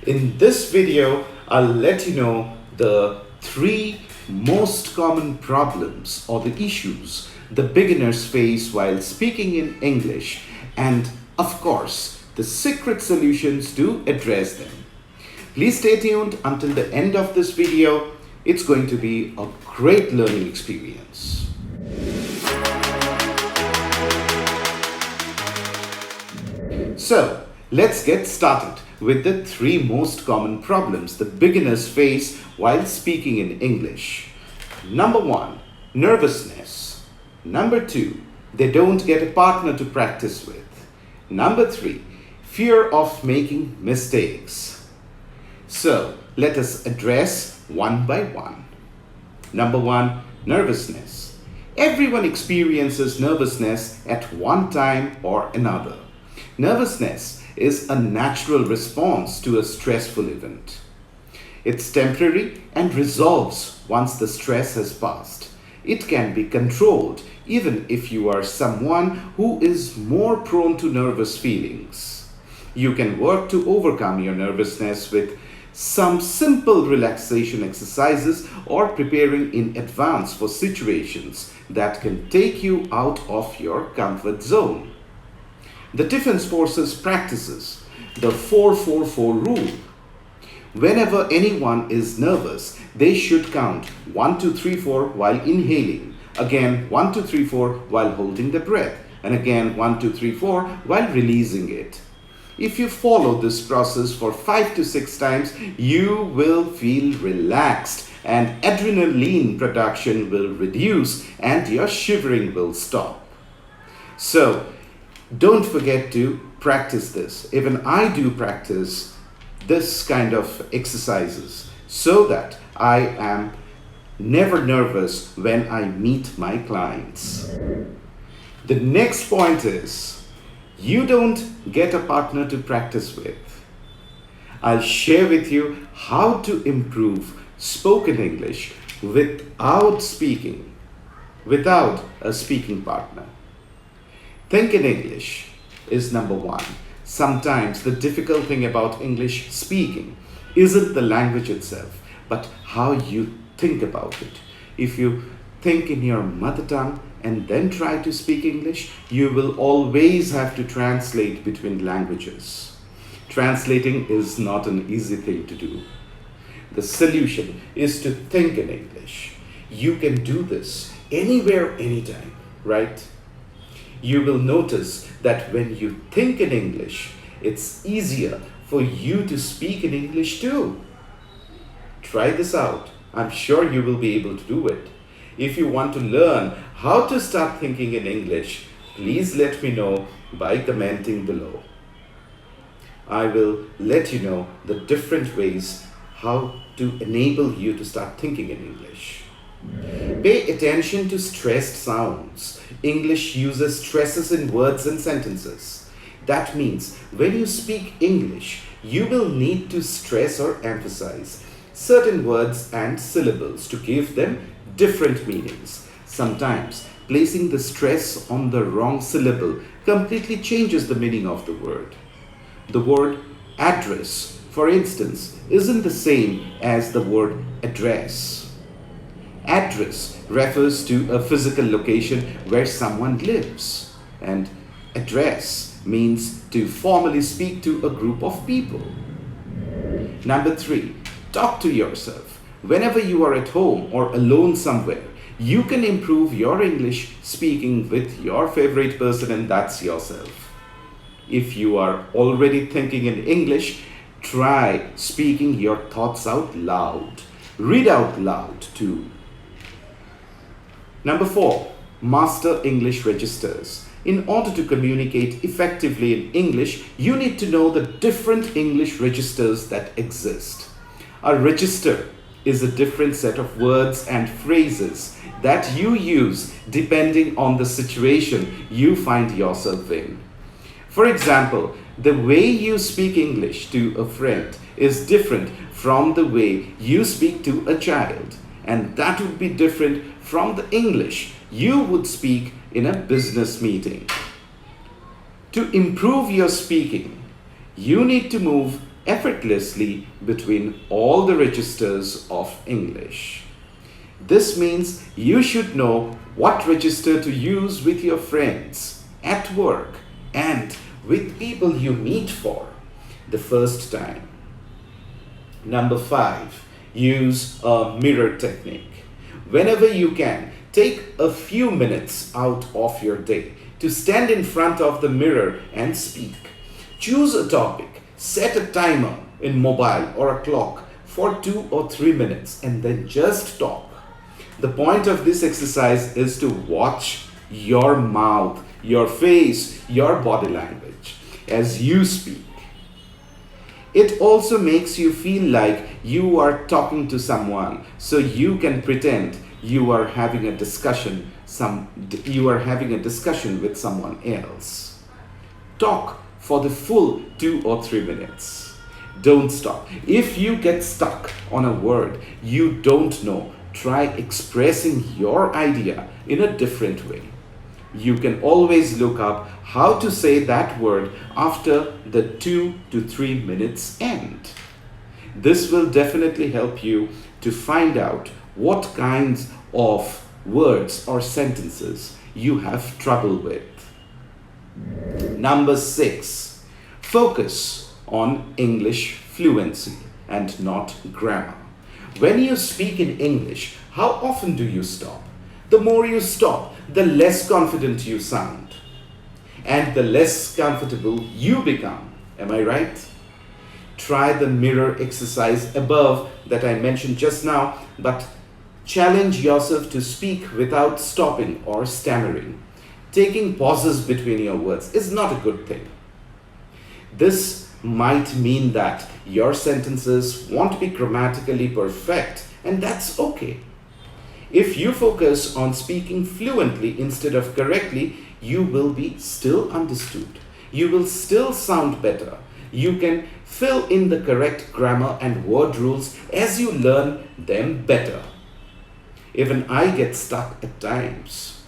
In this video, I'll let you know the 3 most common problems or the issues the beginners face while speaking in English, and of course, the secret solutions to address them. Please stay tuned until the end of this video. It's going to be a great learning experience. So, let's get started with the 3 most common problems the beginners face while speaking in English. Number 1, nervousness. Number 2, they don't get a partner to practice with. Number 3, fear of making mistakes. So, let us address one by one. Number 1, nervousness. Everyone experiences nervousness at one time or another. Nervousness is a natural response to a stressful event. It's temporary and resolves once the stress has passed. It can be controlled even if you are someone who is more prone to nervous feelings. You can work to overcome your nervousness with some simple relaxation exercises or preparing in advance for situations that can take you out of your comfort zone. The Defense Forces practices the 4-4-4 rule. Whenever anyone is nervous, they should count 1, 2, 3, 4 while inhaling, again 1, 2, 3, 4 while holding the breath, and again 1, 2, 3, 4 while releasing it. If you follow this process for 5 to 6 times, you will feel relaxed and adrenaline production will reduce and your shivering will stop. So, don't forget to practice this. Even I do practice this kind of exercises so that I am never nervous when I meet my clients. The next point is, you don't get a partner to practice with. I'll share with you how to improve spoken English without a speaking partner. Think in English is number 1. Sometimes the difficult thing about English speaking isn't the language itself, but how you think about it. If you think in your mother tongue and then try to speak English, you will always have to translate between languages. Translating is not an easy thing to do. The solution is to think in English. You can do this anywhere, anytime, right? You will notice that when you think in English, it's easier for you to speak in English too. Try this out. I'm sure you will be able to do it. If you want to learn how to start thinking in English, please let me know by commenting below. I will let you know the different ways how to enable you to start thinking in English. Pay attention to stressed sounds. English uses stresses in words and sentences. That means when you speak English, you will need to stress or emphasize certain words and syllables to give them different meanings. Sometimes placing the stress on the wrong syllable completely changes the meaning of the word. The word address, for instance, isn't the same as the word address. Address refers to a physical location where someone lives, and address means to formally speak to a group of people. Number 3, talk to yourself. Whenever you are at home or alone somewhere, you can improve your English speaking with your favorite person, and that's yourself. If you are already thinking in English, try speaking your thoughts out loud. Read out loud too. Number 4, master English registers. In order to communicate effectively in English, you need to know the different English registers that exist. A register is a different set of words and phrases that you use depending on the situation you find yourself in. For example, the way you speak English to a friend is different from the way you speak to a child, and that would be different from the English you would speak in a business meeting. To improve your speaking, you need to move effortlessly between all the registers of English. This means you should know what register to use with your friends, at work, and with people you meet for the first time. Number 5, use a mirror technique. Whenever you can, take a few minutes out of your day to stand in front of the mirror and speak. Choose a topic, set a timer in mobile or a clock for 2 or 3 minutes and then just talk. The point of this exercise is to watch your mouth, your face, your body language as you speak. It also makes you feel like you are talking to someone, so you can pretend you are having a discussion with someone else. Talk for the full 2 or 3 minutes. Don't stop. If you get stuck on a word you don't know, try expressing your idea in a different way. You can always look up how to say that word after the 2 to 3 minutes end. This will definitely help you to find out what kinds of words or sentences you have trouble with. Number 6, focus on English fluency and not grammar. When you speak in English, how often do you stop? The more you stop, the less confident you sound. And the less comfortable you become. Am I right? Try the mirror exercise above that I mentioned just now, but challenge yourself to speak without stopping or stammering. Taking pauses between your words is not a good thing. This might mean that your sentences won't be grammatically perfect, and that's okay. If you focus on speaking fluently instead of correctly, you will be still understood. You will still sound better. You can fill in the correct grammar and word rules as you learn them better. Even I get stuck at times.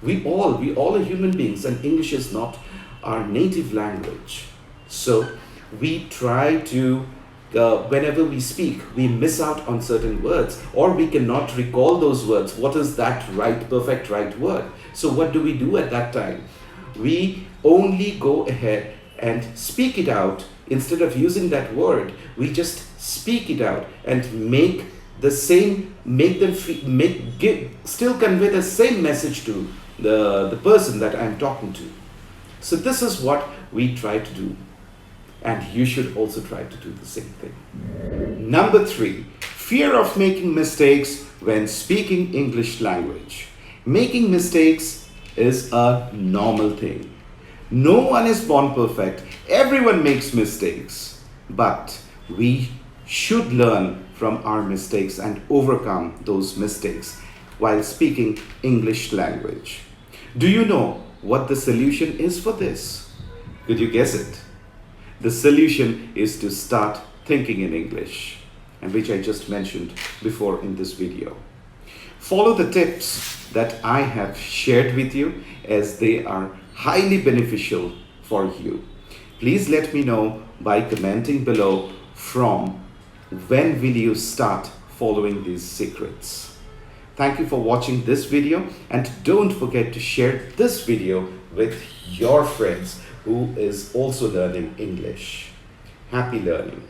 We all are human beings, and English is not our native language. So we try to whenever we speak, we miss out on certain words, or we cannot recall those words. What is that perfect right word? So what do we do at that time? We only go ahead and speak it out. Instead of using that word, we just speak it out and still convey the same message to the person that I'm talking to. So this is what we try to do. And you should also try to do the same thing. Number 3, fear of making mistakes when speaking English language. Making mistakes is a normal thing. No one is born perfect. Everyone makes mistakes. But we should learn from our mistakes and overcome those mistakes while speaking English language. Do you know what the solution is for this? Could you guess it? The solution is to start thinking in English, and which I just mentioned before in this video. Follow the tips that I have shared with you, as they are highly beneficial for you. Please let me know by commenting below from when will you start following these secrets. Thank you for watching this video, and don't forget to share this video with your friends who is also learning English. Happy learning.